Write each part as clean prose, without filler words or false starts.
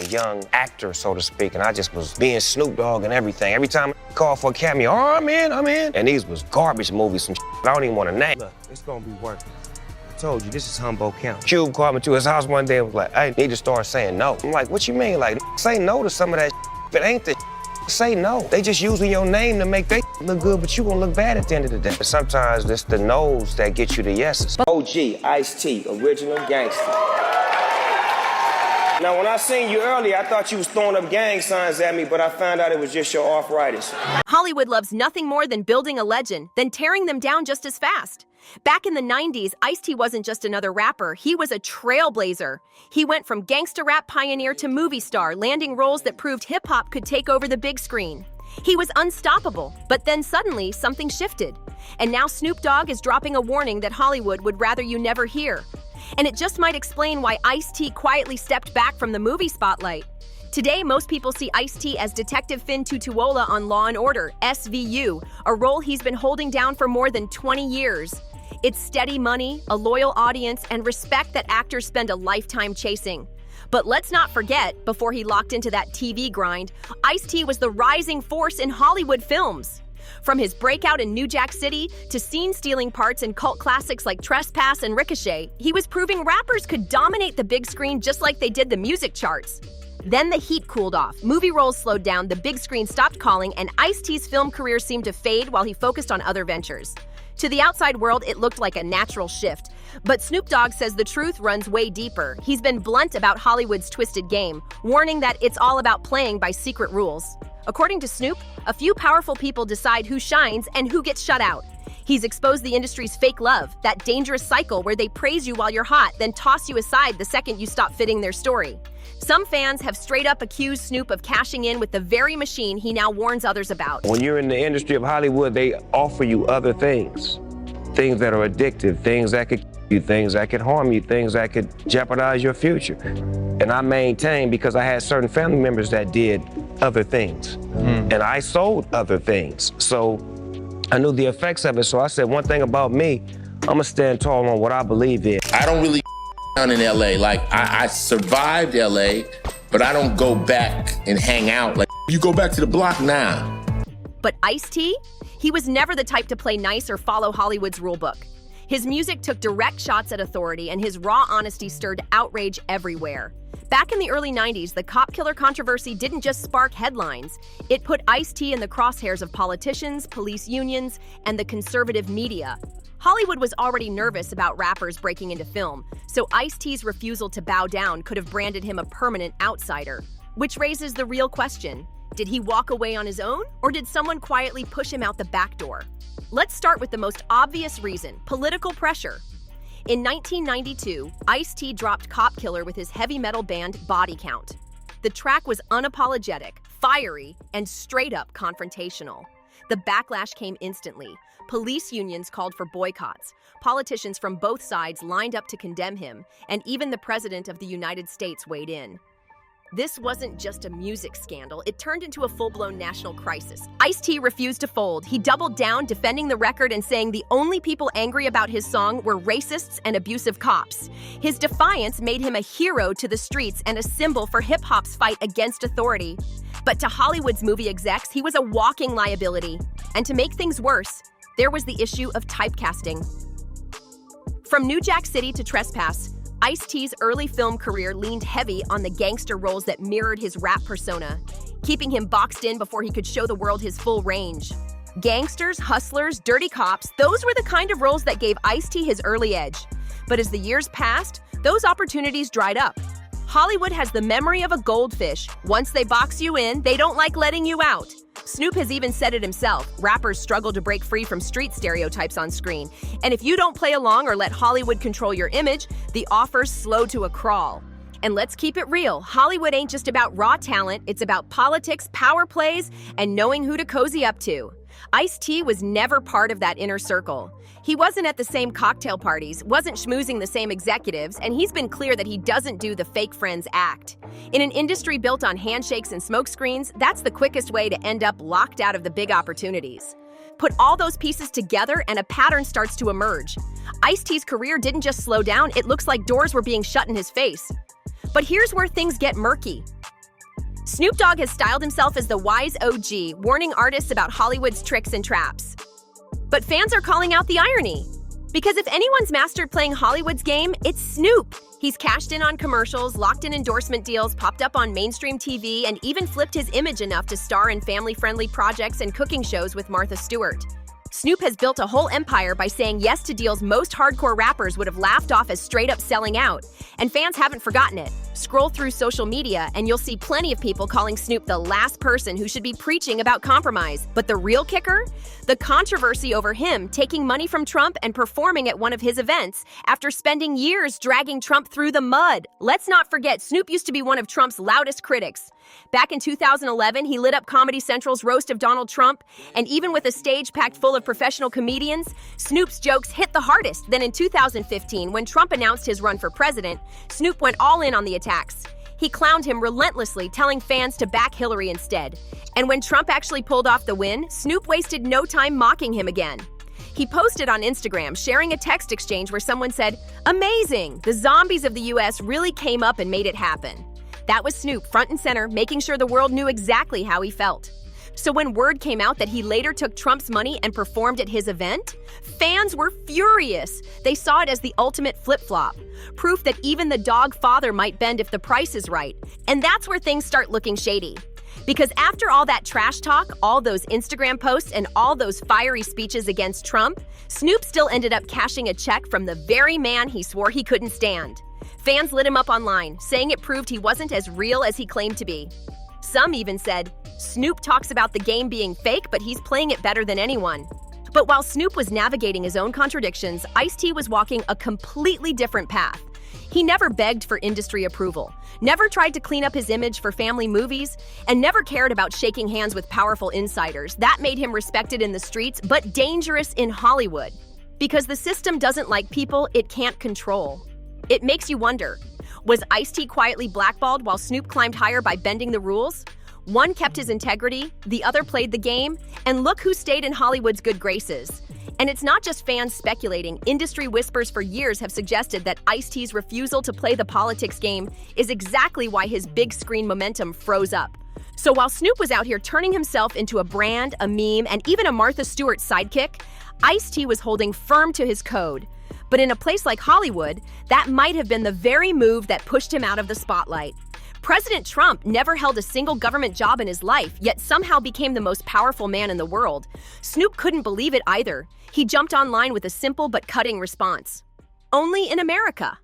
young actor, so to speak, and I just was being Snoop Dogg and everything. Every time I called for a cameo, oh, I'm in. And these was garbage movies, some I don't even want to name. Look, it's gonna be worth it. I told you, this is Humboldt County. Cube called me to his house one day and was like, I need to start saying no. I'm like, what you mean? Like, say no to some of that if it ain't the say no. They just using your name to make they look good, but you gonna look bad at the end of the day. But sometimes it's the no's that get you the yeses. OG, Ice-T, original gangster. Now, when I seen you earlier, I thought you was throwing up gang signs at me, but I found out it was just your arthritis. Hollywood loves nothing more than building a legend, than tearing them down just as fast. Back in the 90s, Ice-T wasn't just another rapper, he was a trailblazer. He went from gangsta rap pioneer to movie star, landing roles that proved hip-hop could take over the big screen. He was unstoppable, but then suddenly something shifted. And now Snoop Dogg is dropping a warning that Hollywood would rather you never hear. And it just might explain why Ice-T quietly stepped back from the movie spotlight. Today, most people see Ice-T as Detective Fin Tutuola on Law & Order, SVU, a role he's been holding down for more than 20 years. It's steady money, a loyal audience, and respect that actors spend a lifetime chasing. But let's not forget, before he locked into that TV grind, Ice-T was the rising force in Hollywood films. From his breakout in New Jack City to scene-stealing parts in cult classics like Trespass and Ricochet, he was proving rappers could dominate the big screen just like they did the music charts. Then the heat cooled off, movie roles slowed down, the big screen stopped calling, and Ice-T's film career seemed to fade while he focused on other ventures. To the outside world, it looked like a natural shift. But Snoop Dogg says the truth runs way deeper. He's been blunt about Hollywood's twisted game, warning that it's all about playing by secret rules. According to Snoop, a few powerful people decide who shines and who gets shut out. He's exposed the industry's fake love, that dangerous cycle where they praise you while you're hot, then toss you aside the second you stop fitting their story. Some fans have straight up accused Snoop of cashing in with the very machine he now warns others about. When you're in the industry of Hollywood, they offer you other things. Things that are addictive, things that could kill you, things that could harm you, things that could jeopardize your future. And I maintain because I had certain family members that did other things. And I sold other things. So I knew the effects of it. So I said, one thing about me, I'm gonna stand tall on what I believe in. I don't really down in LA. Like I survived LA, but I don't go back and hang out. Like you go back to the block now. But Ice-T? He was never the type to play nice or follow Hollywood's rulebook. His music took direct shots at authority, and his raw honesty stirred outrage everywhere. Back in the early 90s, the cop killer controversy didn't just spark headlines. It put Ice-T in the crosshairs of politicians, police unions, and the conservative media. Hollywood was already nervous about rappers breaking into film, so Ice-T's refusal to bow down could have branded him a permanent outsider. Which raises the real question. Did he walk away on his own, or did someone quietly push him out the back door? Let's start with the most obvious reason, political pressure. In 1992, Ice-T dropped Cop Killer with his heavy metal band Body Count. The track was unapologetic, fiery, and straight-up confrontational. The backlash came instantly. Police unions called for boycotts. Politicians from both sides lined up to condemn him, and even the President of the United States weighed in. This wasn't just a music scandal, it turned into a full-blown national crisis. Ice-T refused to fold. He doubled down, defending the record and saying the only people angry about his song were racists and abusive cops. His defiance made him a hero to the streets and a symbol for hip-hop's fight against authority. But to Hollywood's movie execs, he was a walking liability. And to make things worse, there was the issue of typecasting. From New Jack City to Trespass, Ice-T's early film career leaned heavy on the gangster roles that mirrored his rap persona, keeping him boxed in before he could show the world his full range. Gangsters, hustlers, dirty cops, those were the kind of roles that gave Ice-T his early edge. But as the years passed, those opportunities dried up. Hollywood has the memory of a goldfish. Once they box you in, they don't like letting you out. Snoop has even said it himself, rappers struggle to break free from street stereotypes on screen. And if you don't play along or let Hollywood control your image, the offers slow to a crawl. And let's keep it real, Hollywood ain't just about raw talent, it's about politics, power plays, and knowing who to cozy up to. Ice-T was never part of that inner circle. He wasn't at the same cocktail parties, wasn't schmoozing the same executives, and he's been clear that he doesn't do the fake friends act. In an industry built on handshakes and smokescreens, that's the quickest way to end up locked out of the big opportunities. Put all those pieces together and a pattern starts to emerge. Ice-T's career didn't just slow down, it looks like doors were being shut in his face. But here's where things get murky. Snoop Dogg has styled himself as the wise OG, warning artists about Hollywood's tricks and traps. But fans are calling out the irony. Because if anyone's mastered playing Hollywood's game, it's Snoop. He's cashed in on commercials, locked in endorsement deals, popped up on mainstream TV, and even flipped his image enough to star in family-friendly projects and cooking shows with Martha Stewart. Snoop has built a whole empire by saying yes to deals most hardcore rappers would have laughed off as straight-up selling out. And fans haven't forgotten it. Scroll through social media and you'll see plenty of people calling Snoop the last person who should be preaching about compromise. But the real kicker? The controversy over him taking money from Trump and performing at one of his events after spending years dragging Trump through the mud. Let's not forget, Snoop used to be one of Trump's loudest critics. Back in 2011, he lit up Comedy Central's roast of Donald Trump, and even with a stage packed full of professional comedians, Snoop's jokes hit the hardest. Then in 2015, when Trump announced his run for president, Snoop went all in on the attacks. He clowned him relentlessly, telling fans to back Hillary instead. And when Trump actually pulled off the win, Snoop wasted no time mocking him again. He posted on Instagram, sharing a text exchange where someone said, "Amazing! The zombies of the US really came up and made it happen." That was Snoop, front and center, making sure the world knew exactly how he felt. So when word came out that he later took Trump's money and performed at his event, fans were furious. They saw it as the ultimate flip-flop, proof that even the dog father might bend if the price is right. And that's where things start looking shady. Because after all that trash talk, all those Instagram posts, and all those fiery speeches against Trump, Snoop still ended up cashing a check from the very man he swore he couldn't stand. Fans lit him up online, saying it proved he wasn't as real as he claimed to be. Some even said, Snoop talks about the game being fake, but he's playing it better than anyone. But while Snoop was navigating his own contradictions, Ice-T was walking a completely different path. He never begged for industry approval, never tried to clean up his image for family movies, and never cared about shaking hands with powerful insiders. That made him respected in the streets, but dangerous in Hollywood. Because the system doesn't like people it can't control. It makes you wonder, was Ice-T quietly blackballed while Snoop climbed higher by bending the rules? One kept his integrity, the other played the game, and look who stayed in Hollywood's good graces. And it's not just fans speculating. Industry whispers for years have suggested that Ice-T's refusal to play the politics game is exactly why his big screen momentum froze up. So while Snoop was out here turning himself into a brand, a meme, and even a Martha Stewart sidekick, Ice-T was holding firm to his code. But in a place like Hollywood, that might have been the very move that pushed him out of the spotlight. President Trump never held a single government job in his life, yet somehow became the most powerful man in the world. Snoop couldn't believe it either. He jumped online with a simple but cutting response. Only in America.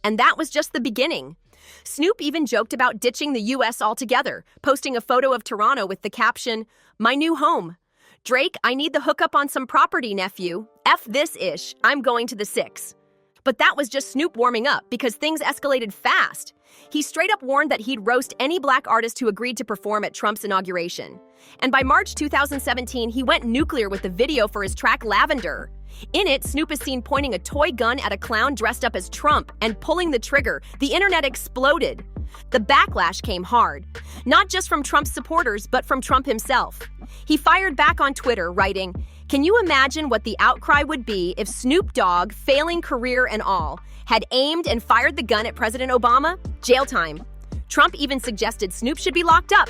And that was just the beginning. Snoop even joked about ditching the US altogether, posting a photo of Toronto with the caption, "My new home. Drake, I need the hookup on some property, nephew. F this-ish, I'm going to the 6. But that was just Snoop warming up because things escalated fast. He straight up warned that he'd roast any black artist who agreed to perform at Trump's inauguration. And by March 2017, he went nuclear with the video for his track Lavender. In it, Snoop is seen pointing a toy gun at a clown dressed up as Trump and pulling the trigger. The internet exploded. The backlash came hard, not just from Trump's supporters, but from Trump himself. He fired back on Twitter, writing, "Can you imagine what the outcry would be if Snoop Dogg, failing career and all, had aimed and fired the gun at President Obama? Jail time." Trump even suggested Snoop should be locked up.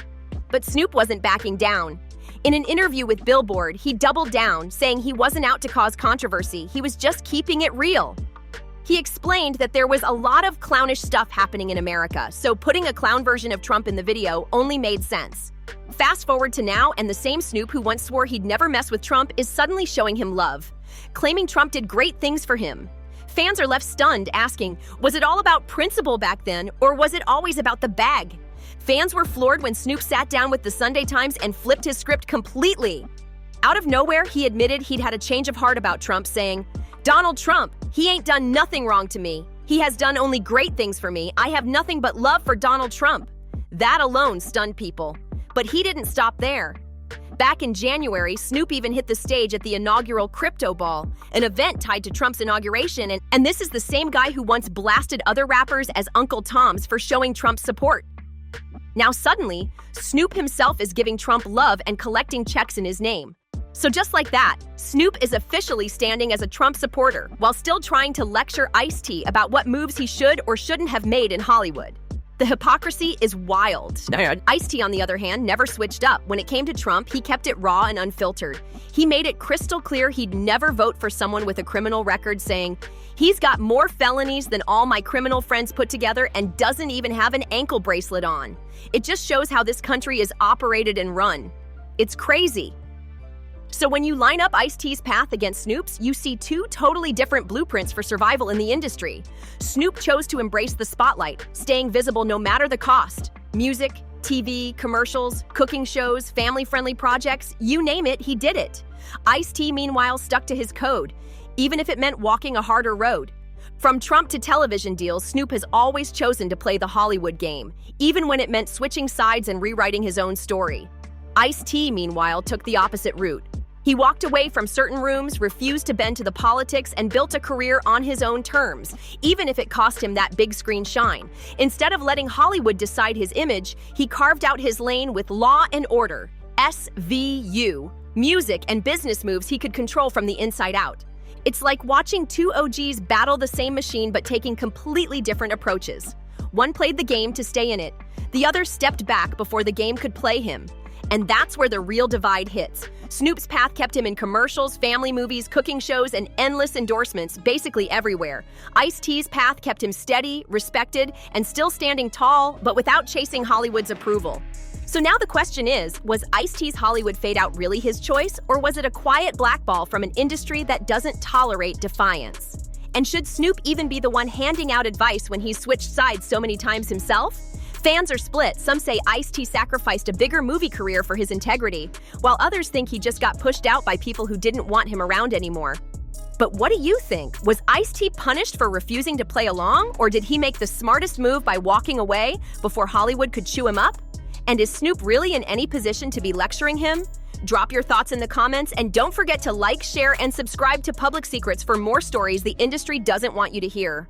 But Snoop wasn't backing down. In an interview with Billboard, he doubled down, saying he wasn't out to cause controversy, he was just keeping it real. He explained that there was a lot of clownish stuff happening in America, so putting a clown version of Trump in the video only made sense. Fast forward to now, and the same Snoop who once swore he'd never mess with Trump is suddenly showing him love, claiming Trump did great things for him. Fans are left stunned, asking, was it all about principle back then, or was it always about the bag? Fans were floored when Snoop sat down with the Sunday Times and flipped his script completely. Out of nowhere, he admitted he'd had a change of heart about Trump, saying, "Donald Trump, he ain't done nothing wrong to me. He has done only great things for me. I have nothing but love for Donald Trump." That alone stunned people. But he didn't stop there. Back in January, Snoop even hit the stage at the inaugural Crypto Ball, an event tied to Trump's inauguration, and this is the same guy who once blasted other rappers as Uncle Toms for showing Trump's support. Now suddenly, Snoop himself is giving Trump love and collecting checks in his name. So just like that, Snoop is officially standing as a Trump supporter while still trying to lecture Ice-T about what moves he should or shouldn't have made in Hollywood. The hypocrisy is wild. Ice-T, on the other hand, never switched up. When it came to Trump, he kept it raw and unfiltered. He made it crystal clear he'd never vote for someone with a criminal record, saying, "He's got more felonies than all my criminal friends put together and doesn't even have an ankle bracelet on." It just shows how this country is operated and run. It's crazy. So when you line up Ice-T's path against Snoop's, you see two totally different blueprints for survival in the industry. Snoop chose to embrace the spotlight, staying visible no matter the cost. Music, TV, commercials, cooking shows, family-friendly projects, you name it, he did it. Ice-T, meanwhile, stuck to his code, even if it meant walking a harder road. From Trump to television deals, Snoop has always chosen to play the Hollywood game, even when it meant switching sides and rewriting his own story. Ice-T, meanwhile, took the opposite route. He walked away from certain rooms, refused to bend to the politics, and built a career on his own terms, even if it cost him that big screen shine. Instead of letting Hollywood decide his image, he carved out his lane with Law and Order, SVU, music and business moves he could control from the inside out. It's like watching two OGs battle the same machine but taking completely different approaches. One played the game to stay in it, the other stepped back before the game could play him. And that's where the real divide hits. Snoop's path kept him in commercials, family movies, cooking shows, and endless endorsements, basically everywhere. Ice-T's path kept him steady, respected, and still standing tall, but without chasing Hollywood's approval. So now the question is, was Ice-T's Hollywood fade out really his choice, or was it a quiet blackball from an industry that doesn't tolerate defiance? And should Snoop even be the one handing out advice when he's switched sides so many times himself? Fans are split. Some say Ice-T sacrificed a bigger movie career for his integrity, while others think he just got pushed out by people who didn't want him around anymore. But what do you think? Was Ice-T punished for refusing to play along, or did he make the smartest move by walking away before Hollywood could chew him up? And is Snoop really in any position to be lecturing him? Drop your thoughts in the comments, and don't forget to like, share, and subscribe to Public Secrets for more stories the industry doesn't want you to hear.